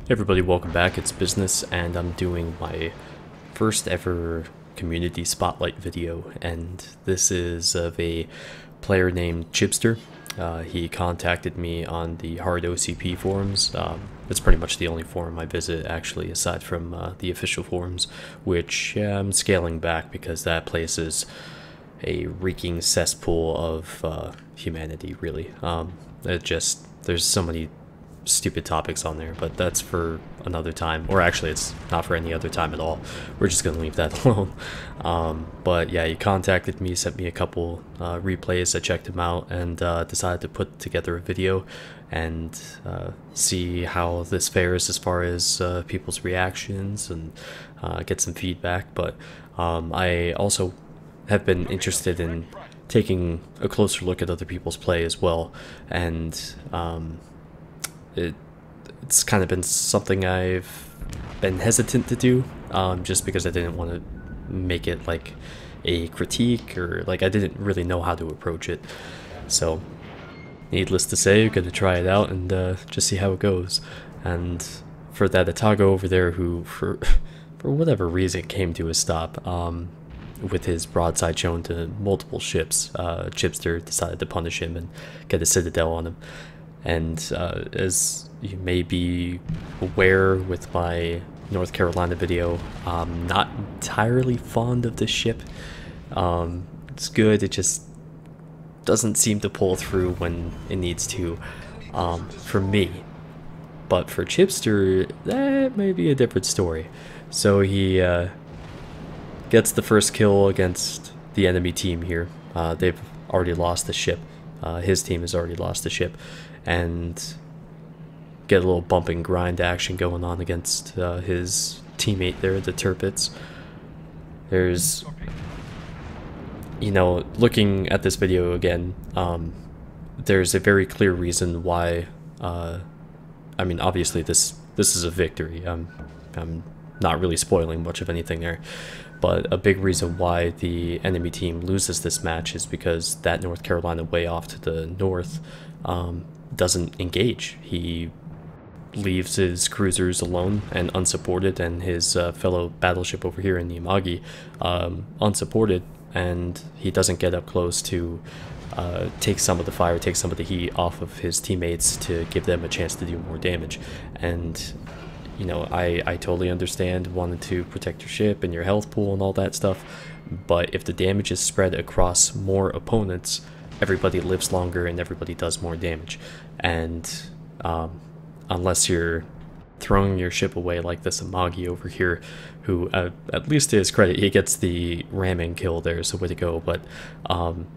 Hey everybody, welcome back. It's Business, and I'm doing my first ever community spotlight video, and this is of a player named Chibster. He contacted me on the Hard OCP forums. It's pretty much the only forum I visit, actually, aside from the official forums, which I'm scaling back because that place is a reeking cesspool of humanity, really. There's so many stupid topics on there, but that's for another time, or actually it's not for any other time at all. We're just gonna leave that alone. But yeah, he contacted me, sent me a couple replays. I checked him out and decided to put together a video and see how this fares as far as people's reactions and get some feedback. But I also have been interested in taking a closer look at other people's play as well, and it's kind of been something I've been hesitant to do, just because I didn't want to make it like a critique, or like I didn't really know how to approach it. So needless to say, I'm gonna try it out and just see how it goes. And for that Atago over there, who for whatever reason came to a stop with his broadside shown to multiple ships, Chibster decided to punish him and get a citadel on him. And as you may be aware with my North Carolina video, I'm not entirely fond of this ship. It's good, it just doesn't seem to pull through when it needs to, for me. But for Chibster, that may be a different story. So he gets the first kill against the enemy team here. They've already lost the ship. His team has already lost the ship, and get a little bump and grind action going on against his teammate there, the Turpits. There's, you know, looking at this video again, there's a very clear reason why. I mean, obviously this is a victory. I'm not really spoiling much of anything there, but a big reason why the enemy team loses this match is because that North Carolina way off to the north doesn't engage. He leaves his cruisers alone and unsupported, and his fellow battleship over here in the Imagi unsupported, and he doesn't get up close to take some of the fire, take some of the heat off of his teammates to give them a chance to do more damage. And you know, I totally understand wanting to protect your ship and your health pool and all that stuff, but if the damage is spread across more opponents, everybody lives longer and everybody does more damage. And unless you're throwing your ship away like this Imagi over here, who, at least to his credit, he gets the ramming kill there, so way to go, but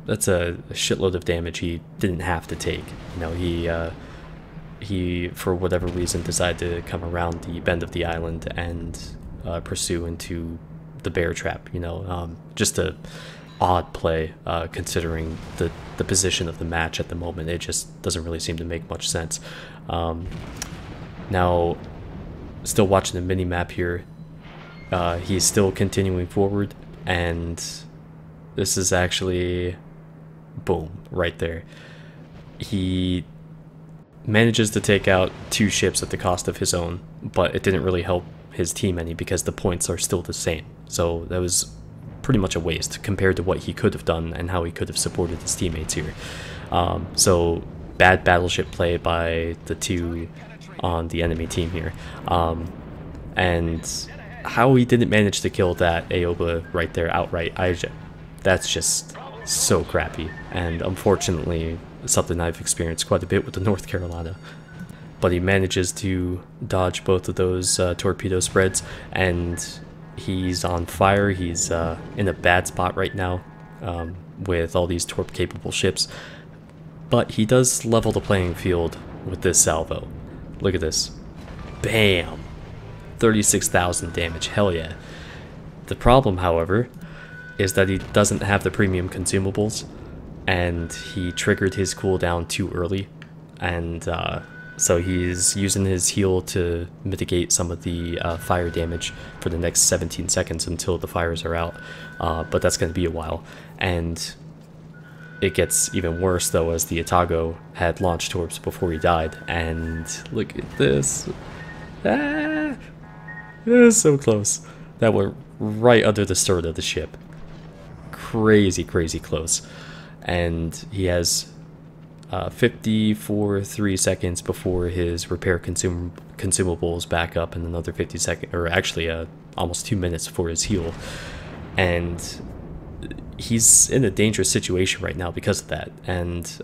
that's a shitload of damage he didn't have to take. You know, he, for whatever reason, decided to come around the bend of the island and pursue into the bear trap, you know. Just a odd play, considering the position of the match at the moment. It just doesn't really seem to make much sense. Now, still watching the mini-map here, he's still continuing forward, and this is actually, boom, right there. He manages to take out 2 ships at the cost of his own, but it didn't really help his team any because the points are still the same. So that was pretty much a waste compared to what he could have done and how he could have supported his teammates here. So bad battleship play by the 2 on the enemy team here. And how he didn't manage to kill that Aoba right there outright, that's just so crappy. And unfortunately, something I've experienced quite a bit with the North Carolina. But he manages to dodge both of those torpedo spreads, and he's on fire. He's in a bad spot right now with all these torp-capable ships. But he does level the playing field with this salvo. Look at this. Bam! 36,000 damage. Hell yeah. The problem, however, is that he doesn't have the premium consumables, and he triggered his cooldown too early, and so he's using his heal to mitigate some of the fire damage for the next 17 seconds until the fires are out, but that's going to be a while. And it gets even worse though, as the Atago had launched torps before he died, and look at this. Ah, it was so close. That went right under the stern of the ship. Crazy, crazy close. And he has 3 seconds before his repair consumables back up, and another 50 seconds, or actually almost 2 minutes before his heal. And he's in a dangerous situation right now because of that. And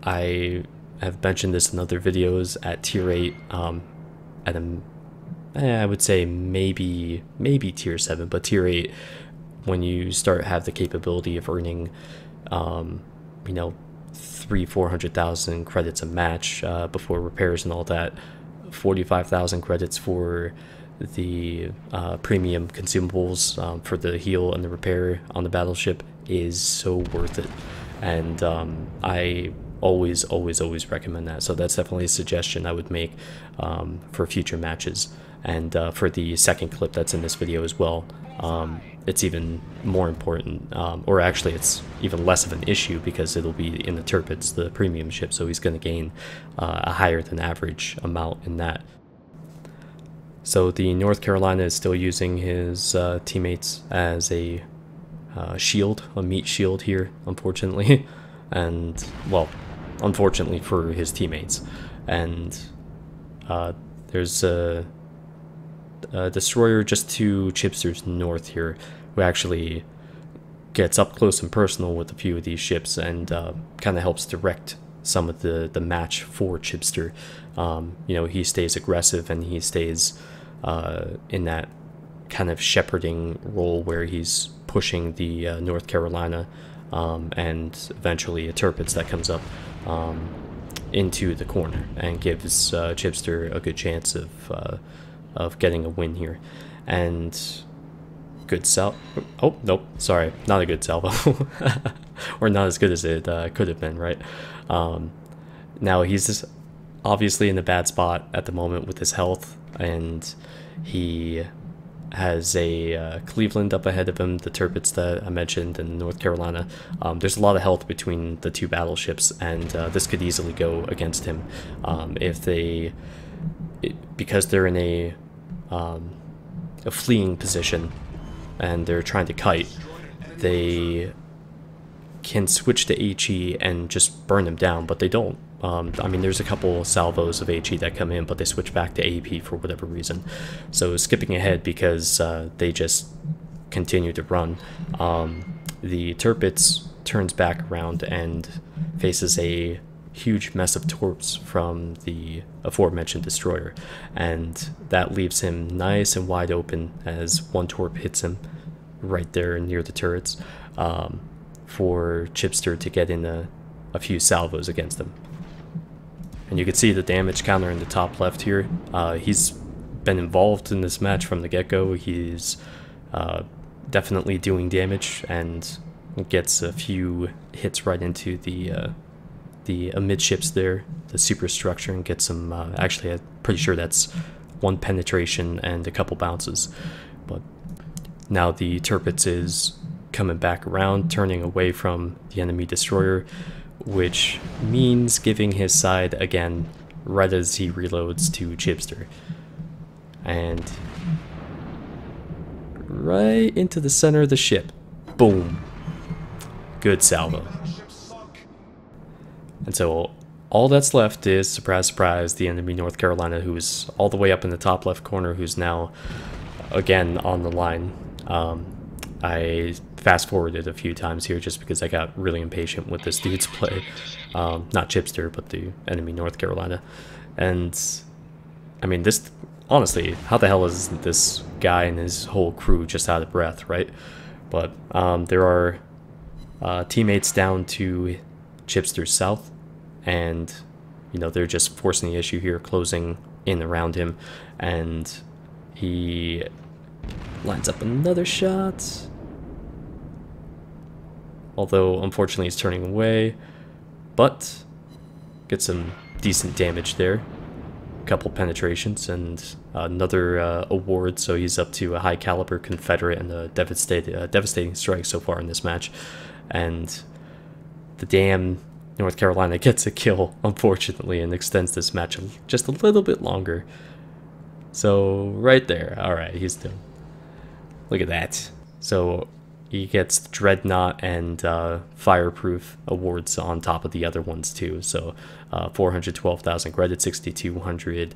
I have mentioned this in other videos at tier 8, at I would say maybe tier 7, but tier 8, when you start have the capability of earning, you know, 400,000 credits a match before repairs and all that, 45,000 credits for the premium consumables for the heal and the repair on the battleship is so worth it. And I always recommend that. So that's definitely a suggestion I would make for future matches. And for the second clip that's in this video as well, it's even more important, or actually it's even less of an issue because it'll be in the Tirpitz, the premium ship, so he's going to gain a higher than average amount in that. So the North Carolina is still using his teammates as a shield, a meat shield here, unfortunately. And, well, unfortunately for his teammates. And there's a destroyer just to Chibster's north here, who actually gets up close and personal with a few of these ships and kind of helps direct some of the match for Chibster. You know, he stays aggressive and he stays in that kind of shepherding role where he's pushing the North Carolina and eventually a Tirpitz that comes up into the corner and gives Chibster a good chance of getting a win here. And good salvo. Oh, nope, sorry, not a good salvo. Or not as good as it could have been, right? Now he's just obviously in a bad spot at the moment with his health, and he has a Cleveland up ahead of him, the Tirpitz that I mentioned, and North Carolina. There's a lot of health between the two battleships, and this could easily go against him if they, because they're in a fleeing position and they're trying to kite, they can switch to HE and just burn him down, but they don't. I mean, there's a couple salvos of HE that come in, but they switch back to AP for whatever reason. So skipping ahead because they just continue to run. The Tirpitz turns back around and faces a huge mess of torps from the aforementioned destroyer, and that leaves him nice and wide open as one torp hits him right there near the turrets for Chibster to get in a few salvos against him. And you can see the damage counter in the top left here. He's been involved in this match from the get-go. He's definitely doing damage and gets a few hits right into the amidships there, the superstructure, and gets some, actually I'm pretty sure that's one penetration and a couple bounces. But now the Tirpitz is coming back around, turning away from the enemy destroyer, which means giving his side again right as he reloads to Chibster. And right into the center of the ship. Boom. Good salvo. And so all that's left is, surprise, surprise, the enemy North Carolina, who's all the way up in the top left corner, who's now again on the line. I fast forwarded a few times here just because I got really impatient with this dude's play. Not Chibster, but the enemy North Carolina. And I mean, this, honestly, how the hell is this guy and his whole crew just out of breath, right? But there are teammates down to Chibster's south, and you know, they're just forcing the issue here, closing in around him, and he lines up another shot, although unfortunately he's turning away, but gets some decent damage there, a couple penetrations and another award, so he's up to a high caliber Confederate and a devastating strike so far in this match. And the damn North Carolina gets a kill, unfortunately, and extends this match just a little bit longer. So right there. All right, he's done. Look at that. So he gets Dreadnought and Fireproof awards on top of the other ones too. So 412,000 credit, 6,200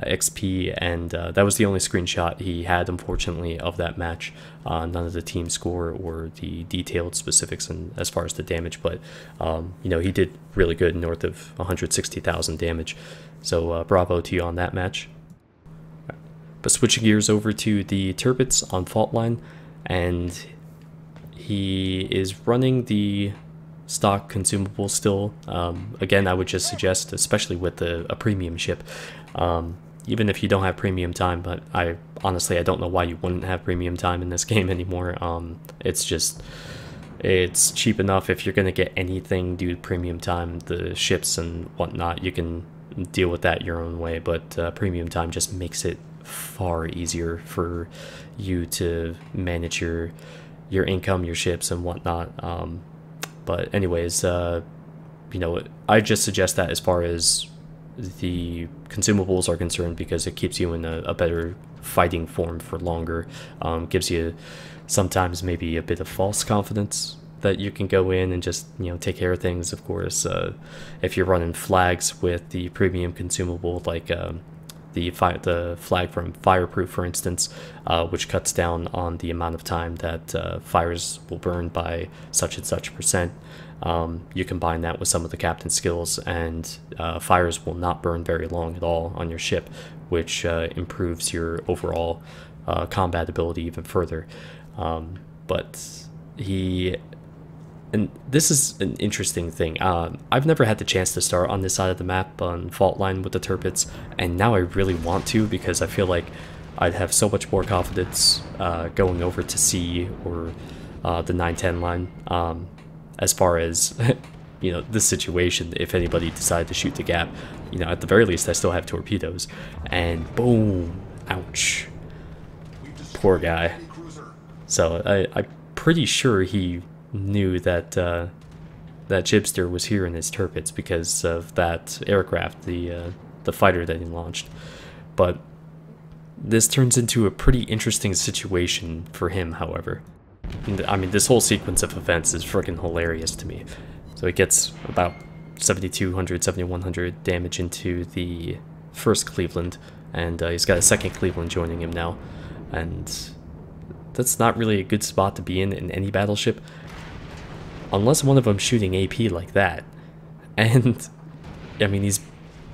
XP, and that was the only screenshot he had, unfortunately, of that match. None of the team score or the detailed specifics and as far as the damage, but you know, he did really good, north of 160,000 damage. So bravo to you on that match. But switching gears over to the Turbits on Fault Line, and he is running the stock consumable still. Again, I would just suggest, especially with a premium ship, even if you don't have premium time, but I honestly don't know why you wouldn't have premium time in this game anymore. It's cheap enough. If you're gonna get anything due to premium time, the ships and whatnot, you can deal with that your own way, but premium time just makes it far easier for you to manage your income, your ships and whatnot. But anyways, you know, I just suggest that as far as the consumables are concerned, because it keeps you in a better fighting form for longer. Gives you sometimes maybe a bit of false confidence that you can go in and just, you know, take care of things. Of course, if you're running flags with the premium consumable, like the flag from Fireproof, for instance, which cuts down on the amount of time that fires will burn by such and such percent. You combine that with some of the captain skills, and fires will not burn very long at all on your ship, which improves your overall combat ability even further. But and this is an interesting thing. I've never had the chance to start on this side of the map on Fault Line with the Turbits, and now I really want to, because I feel like I'd have so much more confidence going over to C or the 910 line. As far as, you know, this situation, if anybody decided to shoot the gap, you know, at the very least I still have torpedoes, and boom, ouch, poor guy. So I'm pretty sure he knew that that Chibster was here in his Turbits because of that aircraft, the fighter that he launched. But this turns into a pretty interesting situation for him, however. I mean, this whole sequence of events is freaking hilarious to me. So he gets about 7,200, 7,100 damage into the first Cleveland, and he's got a second Cleveland joining him now. And that's not really a good spot to be in any battleship, unless one of them's shooting AP like that. And, I mean, he's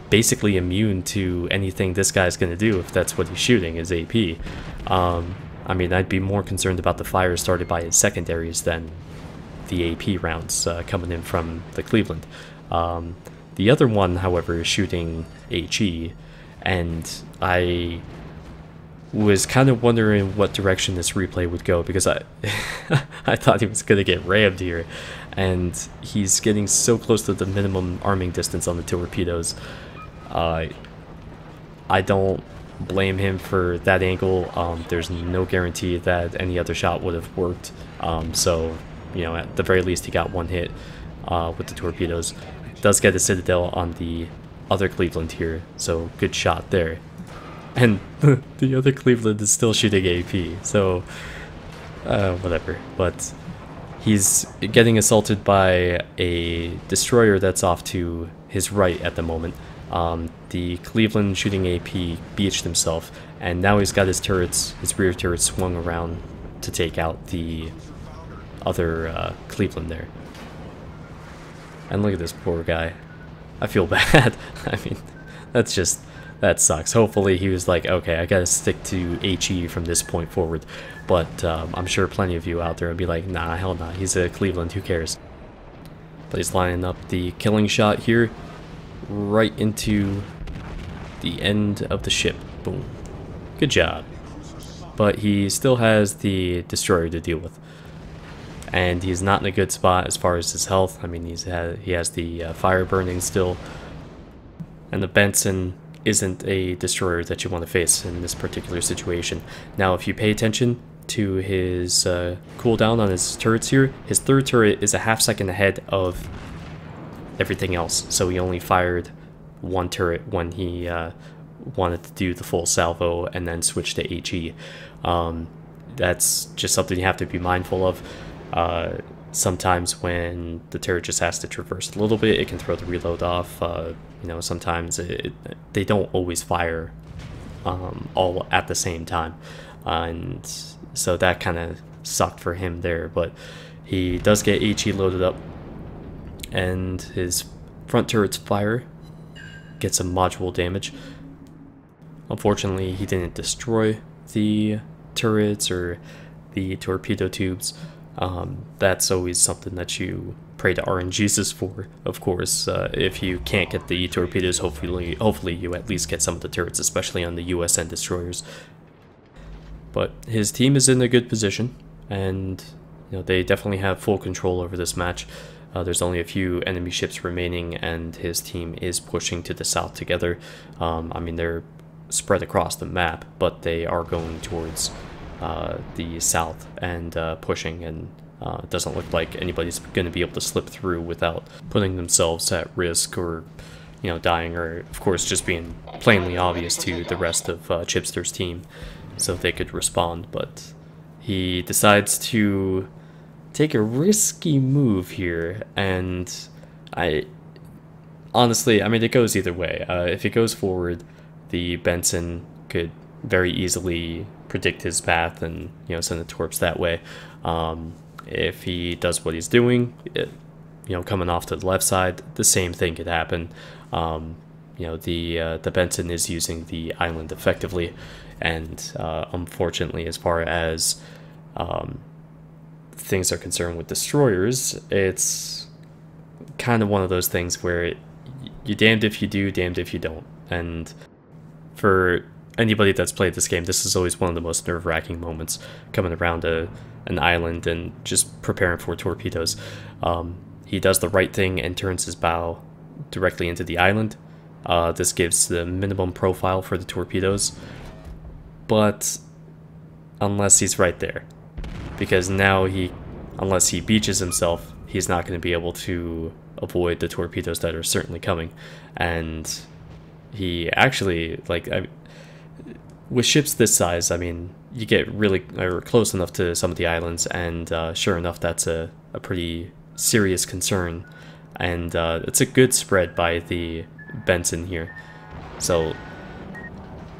basically immune to anything this guy's gonna do if that's what he's shooting, is AP. I mean, I'd be more concerned about the fire started by his secondaries than the AP rounds coming in from the Cleveland. The other one, however, is shooting HE, and I was kind of wondering what direction this replay would go, because I I thought he was going to get rammed here, and he's getting so close to the minimum arming distance on the torpedoes. I don't blame him for that angle. There's no guarantee that any other shot would have worked, so, you know, at the very least he got one hit with the torpedoes. Does get a Citadel on the other Cleveland here, so good shot there. And the other Cleveland is still shooting AP, so whatever. But he's getting assaulted by a destroyer that's off to his right at the moment. The Cleveland shooting AP beached himself, and now he's got his turrets, his rear turrets swung around to take out the other Cleveland there. And look at this poor guy. I feel bad. I mean, that sucks. Hopefully he was like, okay, I gotta stick to HE from this point forward. But I'm sure plenty of you out there would be like, nah, hell nah, he's a Cleveland, who cares? But he's lining up the killing shot here, right into the end of the ship. Boom. Good job. But he still has the destroyer to deal with, and he's not in a good spot as far as his health. I mean, he has the fire burning still, and the Benson isn't a destroyer that you want to face in this particular situation. Now, if you pay attention to his cooldown on his turrets here, his third turret is a half second ahead of everything else, so he only fired one turret when he wanted to do the full salvo and then switch to HE. That's just something you have to be mindful of. Sometimes when the turret just has to traverse a little bit, it can throw the reload off. You know, sometimes they don't always fire all at the same time, and so that kind of sucked for him there. But he does get HE loaded up, and his front turrets fire, get some module damage. Unfortunately, he didn't destroy the turrets or the torpedo tubes. That's always something that you pray to RNGesus for, of course. If you can't get the torpedoes, hopefully you at least get some of the turrets, especially on the USN destroyers. But his team is in a good position, and you know, they definitely have full control over this match. There's only a few enemy ships remaining, and his team is pushing to the south together. I mean, they're spread across the map, but they are going towards the south and pushing, and it doesn't look like anybody's going to be able to slip through without putting themselves at risk, or you know, dying, or of course just being plainly obvious to the rest of Chibster's team so they could respond. But he decides to take a risky move here, and honestly, I mean, it goes either way. If it goes forward, the Benson could very easily predict his path and, you know, send the torps that way. If he does what he's doing, you know, coming off to the left side, the same thing could happen. You know, the Benson is using the island effectively, and unfortunately, as far as things are concerned with destroyers, it's kind of one of those things where you're damned if you do, damned if you don't. And for anybody that's played this game, this is always one of the most nerve-wracking moments, coming around an island and just preparing for torpedoes. He does the right thing and turns his bow directly into the island. This gives the minimum profile for the torpedoes, but unless he's right there, because now unless he beaches himself, he's not going to be able to avoid the torpedoes that are certainly coming. And he actually, like, with ships this size, I mean, you get really close enough to some of the islands, and sure enough, that's a pretty serious concern. And it's a good spread by the Benson here. So,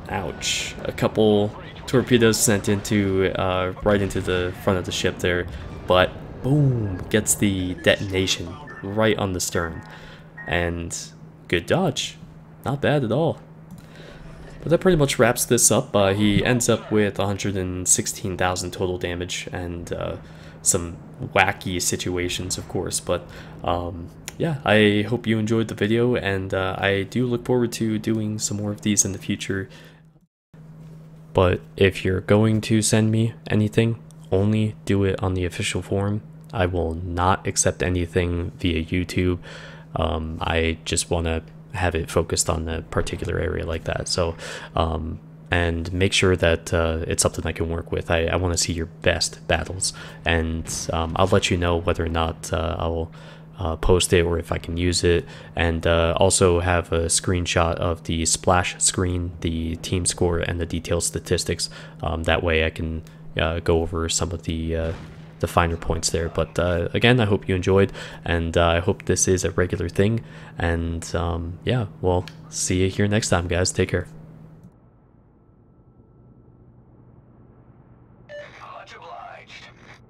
ouch. A couple torpedoes sent into right into the front of the ship there, but boom, gets the detonation right on the stern. And good dodge. Not bad at all. But that pretty much wraps this up. He ends up with 116,000 total damage, and some wacky situations, of course. But yeah, I hope you enjoyed the video, and I do look forward to doing some more of these in the future. But if you're going to send me anything, only do it on the official forum. I will not accept anything via YouTube. I just want to have it focused on a particular area like that. So and make sure that it's something I can work with. I want to see your best battles, and I'll let you know whether or not I'll post it or if I can use it, and also have a screenshot of the splash screen, the team score, and the detailed statistics. That way I can go over some of the finer points there. But again, I hope you enjoyed, and I hope this is a regular thing. And yeah, well, see you here next time, guys. Take care.